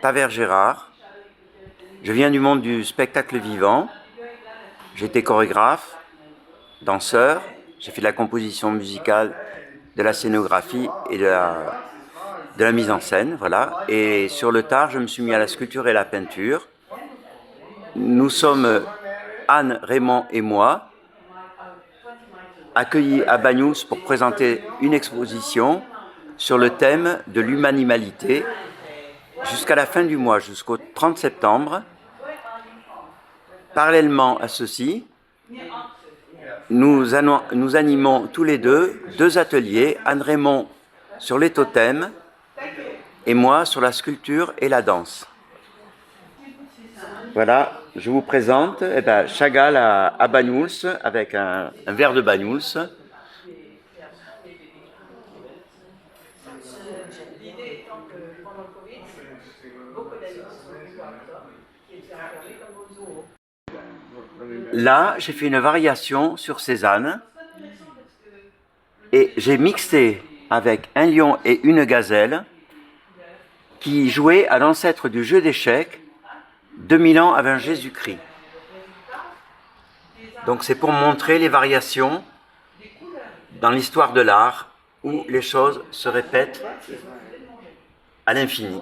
Paver Gérard. Je viens du monde du spectacle vivant. J'étais chorégraphe, danseur. J'ai fait de la composition musicale, de la scénographie et de la mise en scène, voilà. Et sur le tard, je me suis mis à la sculpture et la peinture. Nous sommes, Anne, Raymond et moi, accueillis à Banyuls pour présenter une exposition sur le thème de l'humanimalité jusqu'à la fin du mois, jusqu'au 30 septembre. Parallèlement à ceci, nous animons tous les deux ateliers, Anne Raymond sur les totems et moi sur la sculpture et la danse. Voilà, je vous présente Chagall à Banyuls avec un verre de Banyuls. Là, j'ai fait une variation sur Cézanne et j'ai mixé avec un lion et une gazelle qui jouaient à l'ancêtre du jeu d'échecs 2000 ans avant Jésus-Christ. Donc c'est pour montrer les variations dans l'histoire de l'art où les choses se répètent à l'infini.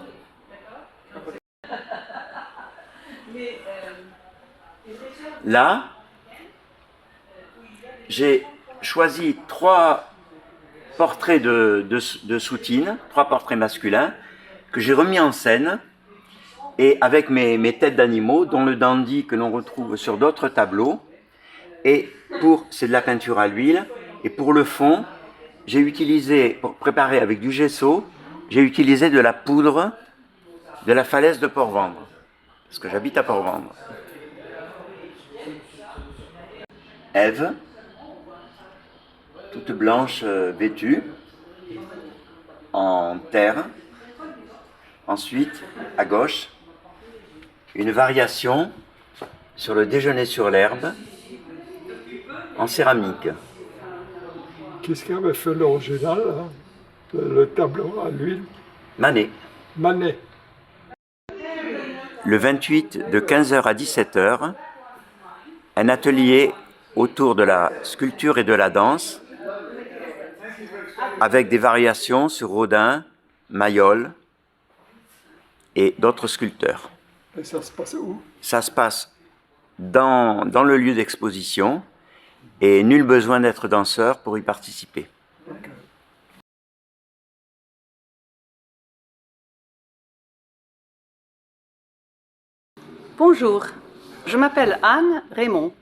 Là, j'ai choisi 3 portraits de Soutine, 3 portraits masculins, que j'ai remis en scène, et avec mes têtes d'animaux, dont le dandy que l'on retrouve sur d'autres tableaux. Et c'est de la peinture à l'huile, et pour le fond, j'ai utilisé, pour préparer avec du gesso, j'ai utilisé de la poudre de la falaise de Port-Vendre, parce que j'habite à Port-Vendre. Ève, toute blanche vêtue, en terre. Ensuite, à gauche, une variation sur le déjeuner sur l'herbe, en céramique. Qu'est-ce qui avait fait l'original, hein, le tableau à l'huile? Manet. Manet. Le 28 de 15h à 17h, un atelier autour de la sculpture et de la danse, avec des variations sur Rodin, Mayol et d'autres sculpteurs. Et ça se passe où? Ça se passe dans le lieu d'exposition et nul besoin d'être danseur pour y participer. Okay. Bonjour, je m'appelle Anne Raymond.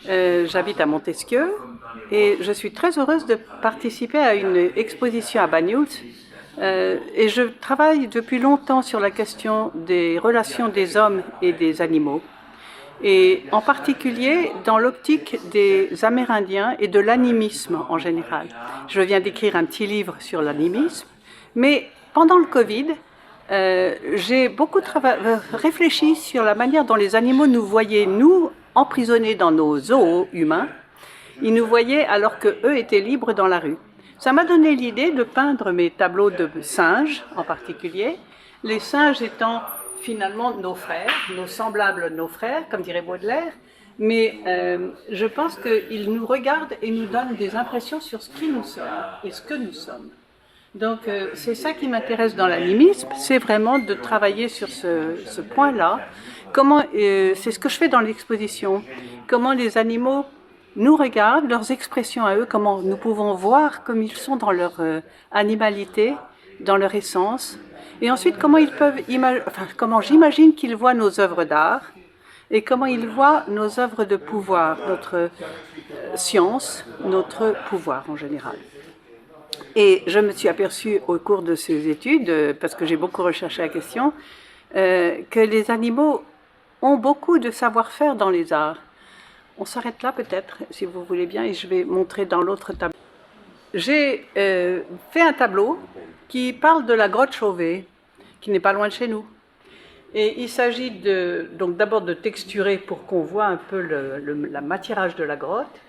J'habite à Montesquieu et je suis très heureuse de participer à une exposition à Banyuls. Et je travaille depuis longtemps sur la question des relations des hommes et des animaux, et en particulier dans l'optique des Amérindiens et de l'animisme en général. Je viens d'écrire un petit livre sur l'animisme, mais pendant le Covid, j'ai beaucoup réfléchi sur la manière dont les animaux nous voyaient, nous, emprisonnés dans nos zoos humains. Ils nous voyaient alors qu'eux étaient libres dans la rue. Ça m'a donné l'idée de peindre mes tableaux de singes en particulier, les singes étant finalement nos frères, nos semblables, nos frères, comme dirait Baudelaire, mais je pense qu'ils nous regardent et nous donnent des impressions sur ce qui nous sommes et ce que nous sommes. Donc c'est ça qui m'intéresse dans l'animisme, c'est vraiment de travailler sur ce point-là. C'est ce que je fais dans l'exposition, comment les animaux nous regardent, leurs expressions à eux, comment nous pouvons voir comme ils sont dans leur animalité, dans leur essence, et ensuite comment comment j'imagine qu'ils voient nos œuvres d'art et comment ils voient nos œuvres de pouvoir, notre science, notre pouvoir en général. Et je me suis aperçue au cours de ces études, parce que j'ai beaucoup recherché la question, que les animaux ont beaucoup de savoir-faire dans les arts. On s'arrête là peut-être, si vous voulez bien, et je vais montrer dans l'autre tableau. J'ai fait un tableau qui parle de la grotte Chauvet, qui n'est pas loin de chez nous. Et il s'agit donc d'abord de texturer pour qu'on voit un peu la matiérage de la grotte.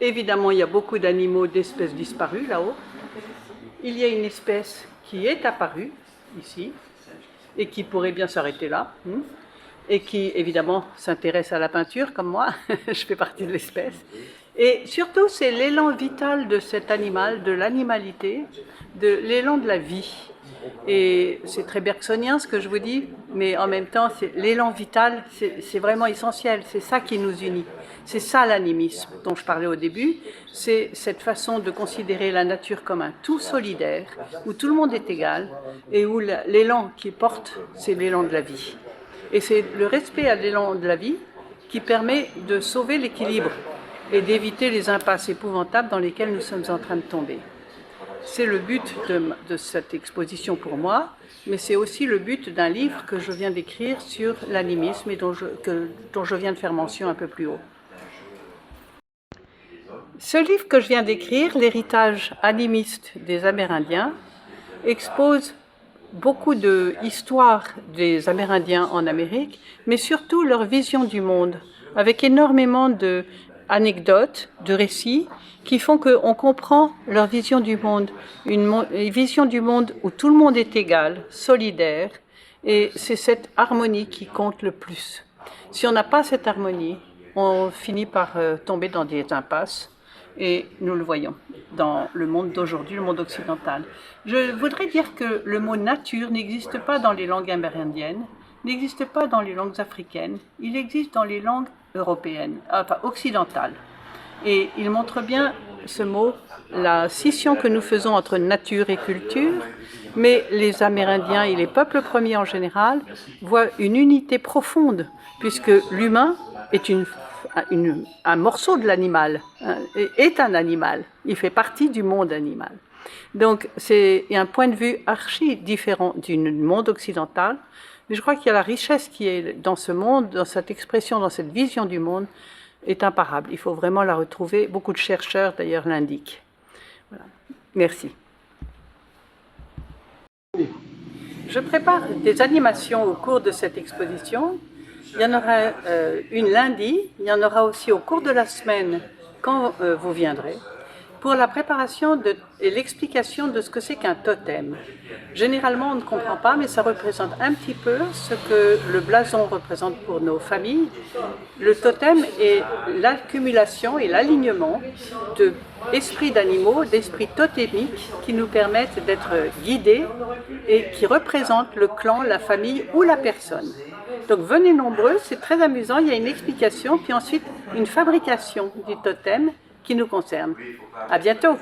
Évidemment, il y a beaucoup d'animaux, d'espèces disparues là-haut. Il y a une espèce qui est apparue ici, et qui pourrait bien s'arrêter là, et qui évidemment s'intéresse à la peinture comme moi, je fais partie de l'espèce. Et surtout, c'est l'élan vital de cet animal, de l'animalité, de l'élan de la vie. Et c'est très bergsonien ce que je vous dis, mais en même temps, l'élan vital, c'est vraiment essentiel, c'est ça qui nous unit. C'est ça l'animisme dont je parlais au début, c'est cette façon de considérer la nature comme un tout solidaire, où tout le monde est égal, et où l'élan qui porte, c'est l'élan de la vie. Et c'est le respect à l'élan de la vie qui permet de sauver l'équilibre et d'éviter les impasses épouvantables dans lesquelles nous sommes en train de tomber. C'est le but de cette exposition pour moi, mais c'est aussi le but d'un livre que je viens d'écrire sur l'animisme et dont je viens de faire mention un peu plus haut. Ce livre que je viens d'écrire, L'héritage animiste des Amérindiens, expose beaucoup d'histoires des Amérindiens en Amérique, mais surtout leur vision du monde, avec énormément d'anecdotes, de récits, qui font qu'on comprend leur vision du monde, une vision du monde où tout le monde est égal, solidaire, et c'est cette harmonie qui compte le plus. Si on n'a pas cette harmonie, on finit par tomber dans des impasses, et nous le voyons dans le monde d'aujourd'hui, le monde occidental. Je voudrais dire que le mot nature n'existe pas dans les langues amérindiennes, n'existe pas dans les langues africaines, il existe dans les langues européennes, enfin occidentales. Et il montre bien, ce mot, la scission que nous faisons entre nature et culture, mais les Amérindiens et les peuples premiers en général voient une unité profonde, puisque l'humain est un morceau de l'animal, est un animal, il fait partie du monde animal. Donc c'est un point de vue archi différent du monde occidental, mais je crois qu'il y a la richesse qui est dans ce monde, dans cette expression, dans cette vision du monde, est imparable. Il faut vraiment la retrouver. Beaucoup de chercheurs, d'ailleurs, l'indiquent. Voilà. Merci. Je prépare des animations au cours de cette exposition. Il y en aura une lundi. Il y en aura aussi au cours de la semaine, quand vous viendrez, pour la préparation et l'explication de ce que c'est qu'un totem. Généralement, on ne comprend pas, mais ça représente un petit peu ce que le blason représente pour nos familles. Le totem est l'accumulation et l'alignement d'esprits d'animaux, d'esprits totémiques qui nous permettent d'être guidés et qui représentent le clan, la famille ou la personne. Donc venez nombreux, c'est très amusant, il y a une explication, puis ensuite une fabrication du totem qui nous concerne. À bientôt!